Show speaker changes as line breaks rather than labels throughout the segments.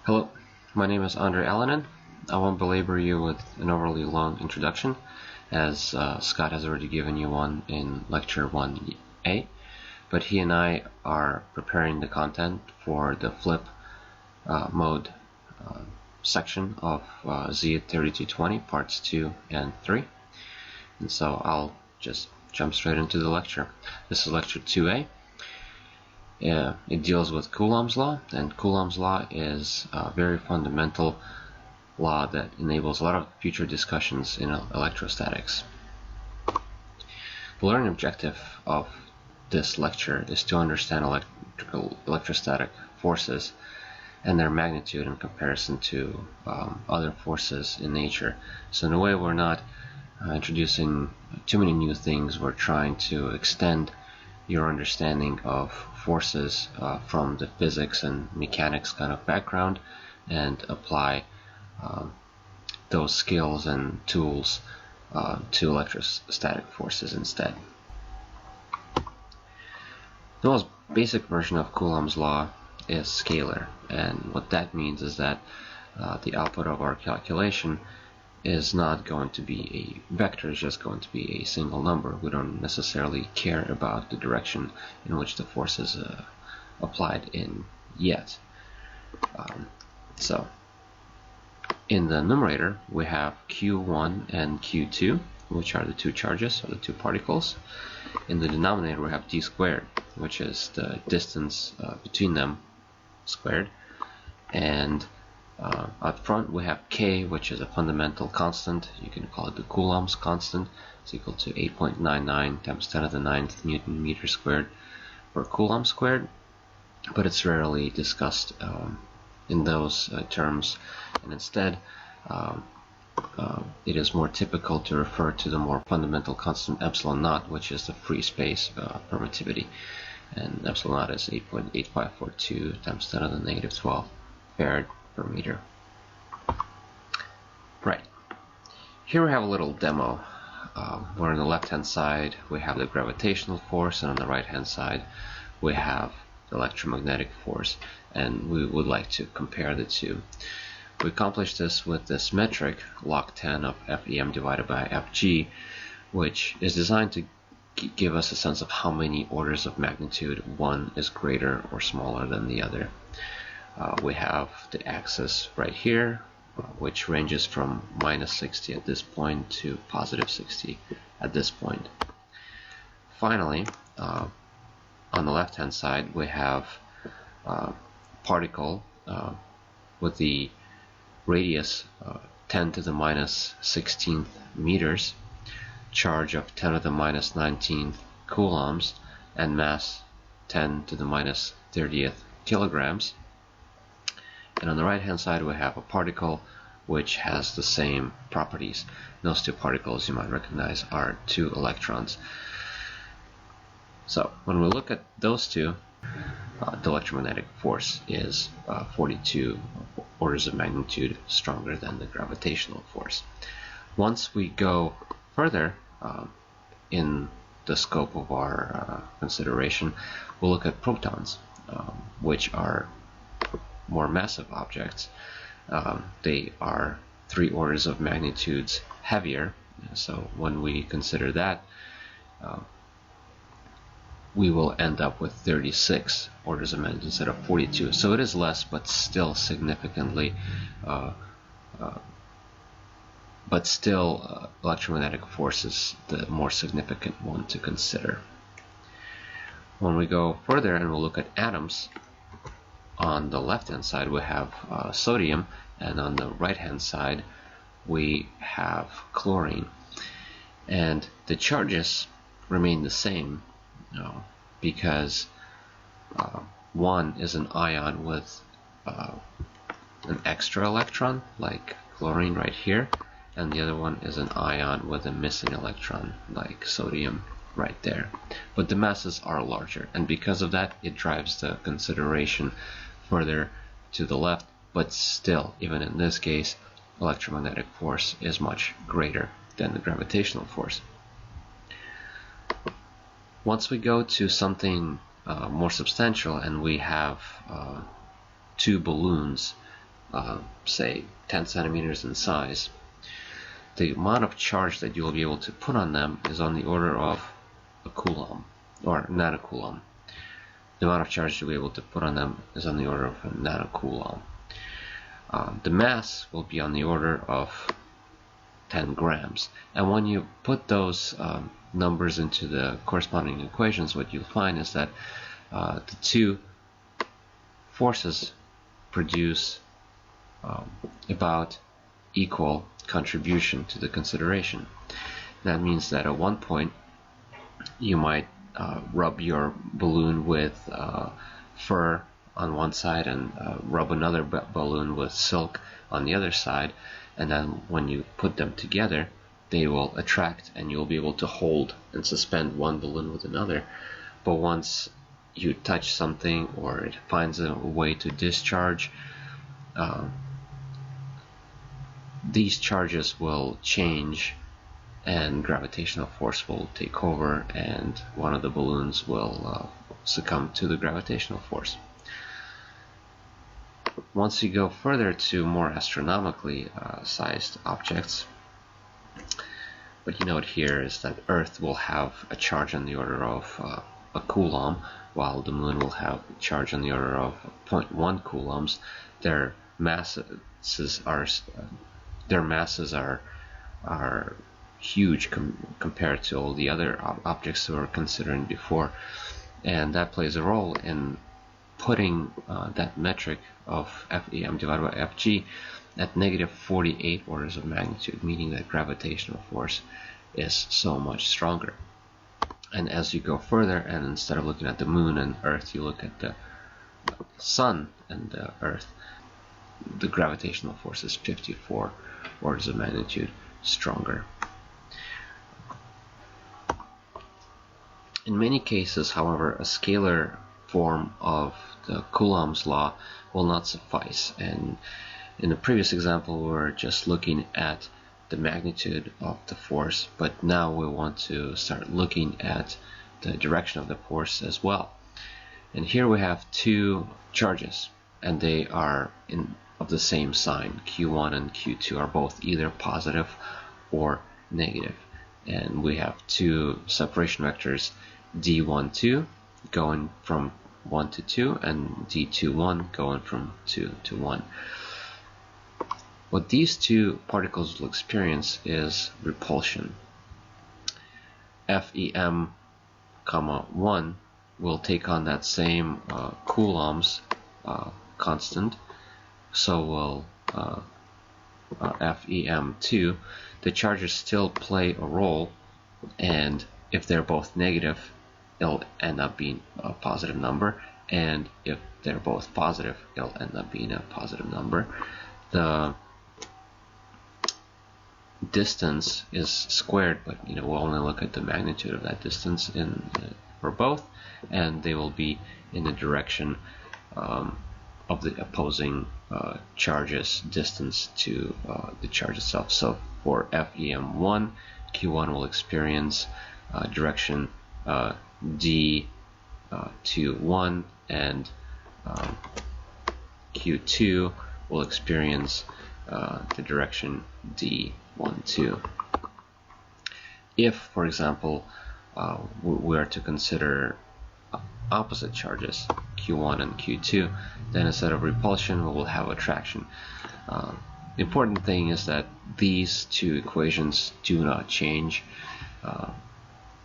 Hello, my name is Andre Alanin. I won't belabor you with an overly long introduction, as Scott has already given you one in Lecture 1A, but he and I are preparing the content for the flip mode section of ZEIT3220, Parts 2 and 3, and so I'll just jump straight into the lecture. This is Lecture 2A. It deals with Coulomb's law, and Coulomb's law is a very fundamental law that enables a lot of future discussions in electrostatics. The learning objective of this lecture is to understand electrostatic forces and their magnitude in comparison to other forces in nature. So in a way, we're not introducing too many new things. We're trying to extend your understanding of forces from the physics and mechanics kind of background and apply those skills and tools to electrostatic forces instead. The most basic version of Coulomb's law is scalar, and what that means is that the output of our calculation is not going to be a vector, it's just going to be a single number. We don't necessarily care about the direction in which the force is applied in yet. So in the numerator we have Q1 and Q2, which are the two charges or the two particles. In the denominator we have d squared, which is the distance between them squared, and up front we have K, which is a fundamental constant. You can call it the Coulomb's constant. It's equal to 8.99 times 10 to the 9th Newton meter squared per Coulomb squared, but it's rarely discussed in those terms, and instead it is more typical to refer to the more fundamental constant epsilon naught, which is the free space permittivity, and epsilon naught is 8.8542 times 10 to the negative 12 farad per meter. Right. Here we have a little demo where on the left hand side we have the gravitational force, and on the right hand side we have the electromagnetic force, and we would like to compare the two. We accomplish this with this metric log 10 of FEM divided by FG, which is designed to give us a sense of how many orders of magnitude one is greater or smaller than the other. We have the axis right here, which ranges from minus 60 at this point to positive 60 at this point. Finally, on the left hand side we have a particle with the radius 10 to the minus 16th meters, charge of 10 to the minus 19th coulombs, and mass 10 to the minus 30th kilograms. And on the right hand side we have a particle which has the same properties. Those two particles you might recognize are two electrons. So when we look at those two, the electromagnetic force is 42 orders of magnitude stronger than the gravitational force. Once we go further in the scope of our consideration, we'll look at protons, which are more massive objects. They are 3 orders of magnitudes heavier, so when we consider that, we will end up with 36 orders of magnitude instead of 42. So it is less, but still significantly, electromagnetic force is the more significant one to consider. When we go further and we'll look at atoms, on the left hand side we have sodium, and on the right hand side we have chlorine, and the charges remain the same because one is an ion with an extra electron like chlorine right here, and the other one is an ion with a missing electron like sodium right there. But the masses are larger, and because of that it drives the consideration further to the left, but still, even in this case, electromagnetic force is much greater than the gravitational force. Once we go to something more substantial and we have two balloons say 10 centimeters in size, the amount of charge that you will be able to put on them is on the order of a Coulomb, or nanocoulomb. The amount of charge you'll be able to put on them is on the order of a nanocoulomb. The mass will be on the order of 10 grams. And when you put those numbers into the corresponding equations, what you'll find is that the two forces produce about equal contribution to the consideration. That means that at one point you might rub your balloon with fur on one side and rub another balloon with silk on the other side, and then when you put them together they will attract and you'll be able to hold and suspend one balloon with another. But once you touch something or it finds a way to discharge, these charges will change and gravitational force will take over and one of the balloons will succumb to the gravitational force. Once you go further to more astronomically sized objects, what you note here is that Earth will have a charge on the order of a Coulomb, while the Moon will have a charge on the order of 0.1 coulombs. Their masses are huge compared to all the other objects that we were considering before, and that plays a role in putting that metric of FEM divided by FG at negative 48 orders of magnitude, meaning that gravitational force is so much stronger. And as you go further, and instead of looking at the Moon and Earth, you look at the Sun and the Earth, the gravitational force is 54 orders of magnitude stronger. In many cases, however, a scalar form of the Coulomb's law will not suffice, and in the previous example we were just looking at the magnitude of the force, but now we want to start looking at the direction of the force as well. And here we have two charges, and they are of the same sign. Q1 and Q2 are both either positive or negative, and we have two separation vectors, D12 going from 1 to 2 and D21 going from 2 to 1. What these two particles will experience is repulsion. FEM, 1 will take on that same Coulomb's constant, so will FEM2. The charges still play a role, and if they're both negative, it'll end up being a positive number, and if they're both positive, it'll end up being a positive number. The distance is squared, but we'll only look at the magnitude of that distance for both, and they will be in the direction of the opposing charges distance to the charge itself. So for FEM1, Q1 will experience direction D21, and Q2 will experience the direction D12. If, for example, we are to consider opposite charges, Q1 and Q2, then instead of repulsion we will have attraction. The important thing is that these two equations do not change.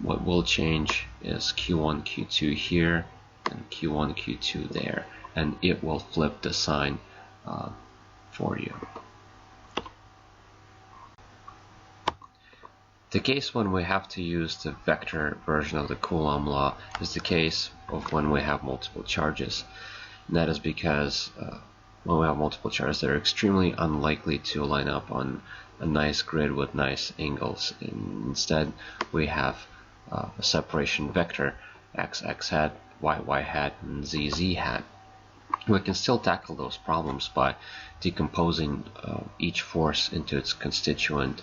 What will change is Q1, Q2 here, and Q1, Q2 there, and it will flip the sign for you. The case when we have to use the vector version of the Coulomb law is the case of when we have multiple charges. And that is because when we have multiple charges, they're extremely unlikely to line up on a nice grid with nice angles. Instead, we have a separation vector, x hat, y hat, and z hat. We can still tackle those problems by decomposing each force into its constituent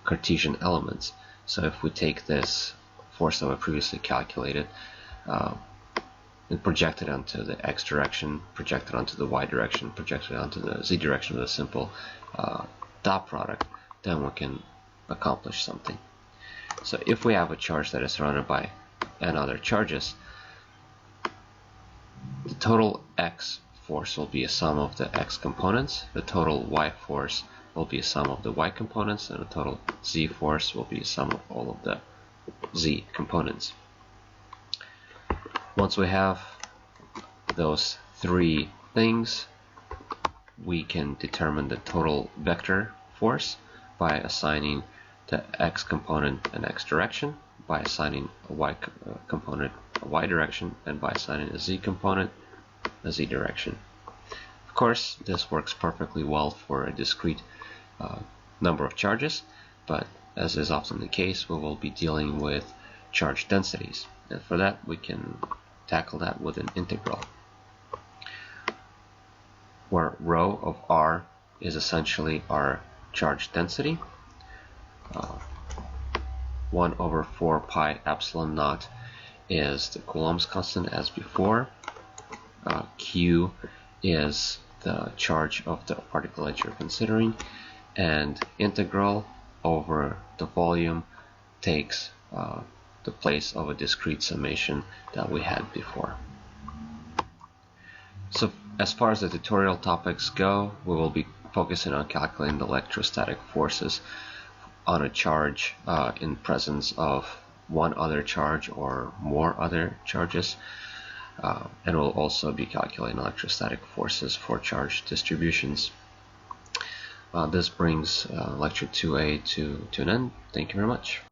Cartesian elements. So if we take this force that we previously calculated, and projected onto the x direction, projected onto the y direction, projected onto the z direction with a simple dot product, then we can accomplish something. So if we have a charge that is surrounded by n other charges, the total x force will be a sum of the x components, the total y force will be a sum of the y components, and the total z force will be a sum of all of the z components. Once we have those three things, we can determine the total vector force by assigning the x component an x direction, by assigning a y component a y direction, and by assigning a z component a z direction. Of course, this works perfectly well for a discrete number of charges, but as is often the case, we will be dealing with charge densities, and for that we can tackle that with an integral, where rho of r is essentially our charge density. 1 over 4 pi epsilon naught is the Coulomb's constant as before. Q is the charge of the particle that you're considering, and integral over the volume takes the place of a discrete summation that we had before. So as far as the tutorial topics go, we will be focusing on calculating the electrostatic forces on a charge in presence of one other charge or more other charges, and we'll also be calculating electrostatic forces for charge distributions. This brings lecture 2A to an end. Thank you very much.